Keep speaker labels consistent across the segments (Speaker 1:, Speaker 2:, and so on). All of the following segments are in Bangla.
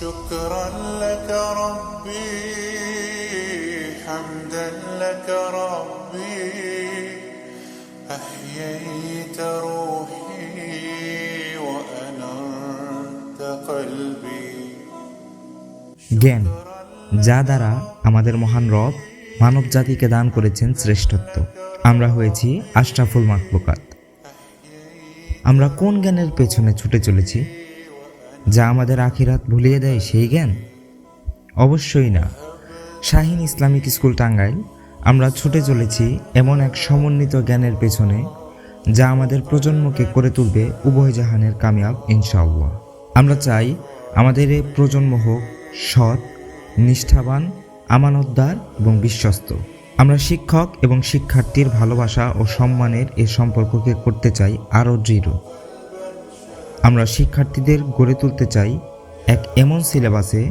Speaker 1: شكرا لك ربي حمدا لك ربي أحييت روحي وأنرت قلبي
Speaker 2: জ্ঞান, যা দ্বারা আমাদের মহান রব মানব জাতিকে দান করেছেন শ্রেষ্ঠত্ব। আমরা হয়েছি আশরাফুল মাখলুকাত। আমরা কোন জ্ঞানের পেছনে ছুটে চলেছি, যা আমাদের আখিরাত ভুলিয়ে দেয় সেই জ্ঞান? অবশ্যই না। শাহীন ইসলামিক স্কুল টাঙ্গাইল আমরা ছুটে চলেছি এমন এক সমন্বিত জ্ঞানের পেছনে, যা আমাদের প্রজন্মকে করে তুলবে উভয় জাহানের কামিয়াব ইনশাআল্লাহ। আমরা চাই আমাদের এই প্রজন্ম হোক সৎ, নিষ্ঠাবান, আমানতদার এবং বিশ্বস্ত। আমরা শিক্ষক এবং শিক্ষার্থীর ভালোবাসা ও সম্মানের এই সম্পর্ককে করতে চাই আরও দৃঢ়। আমরা শিক্ষার্থীদের গড়ে তুলতে চাই এক এমন সিলেবাসে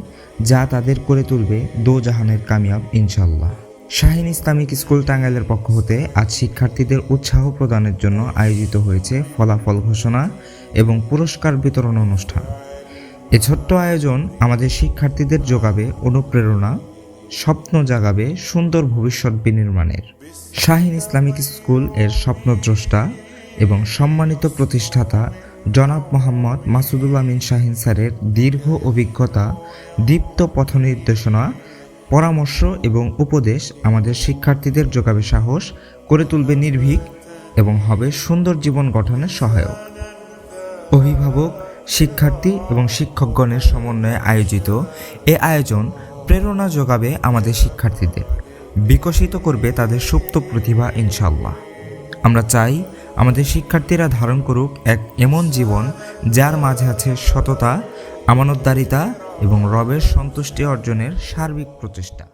Speaker 2: যা তাদের করে তুলবে দোজাহানের কামিয়াব ইনশাআল্লাহ। শাহীন ইসলামিক স্কুল টাঙ্গাইলের পক্ষ হতে আজ শিক্ষার্থীদের উৎসাহ প্রদানের জন্য আয়োজিত হয়েছে ফলাফল ঘোষণা এবং পুরস্কার বিতরণ অনুষ্ঠান। এ ছোট্ট আয়োজন আমাদের শিক্ষার্থীদের যোগাবে অনুপ্রেরণা, স্বপ্ন জাগাবে সুন্দর ভবিষ্যৎ বিনির্মাণের। শাহীন ইসলামিক স্কুল এর স্বপ্নদ্রষ্টা এবং সম্মানিত প্রতিষ্ঠাতা জনাব মোহাম্মদ মাসুদুল আমিন শাহীন স্যারের দীর্ঘ অভিজ্ঞতা, দীপ্ত পথ নির্দেশনা, পরামর্শ এবং উপদেশ আমাদের শিক্ষার্থীদের যোগাবে সাহস, করে তুলবে নির্ভীক এবং হবে সুন্দর জীবন গঠনের সহায়ক। অভিভাবক, শিক্ষার্থী এবং শিক্ষকগণের সমন্বয়ে আয়োজিত এ আয়োজন প্রেরণা যোগাবে আমাদের শিক্ষার্থীদের, বিকশিত করবে তাদের সুপ্ত প্রতিভা ইনশাআল্লাহ। আমরা চাই আমাদের শিক্ষার্থীরা ধারণ করুক এক এমন জীবন যার মাঝে আছে সততা, আমানতদারিতা এবং রবের সন্তুষ্টি অর্জনের সার্বিক প্রচেষ্টা।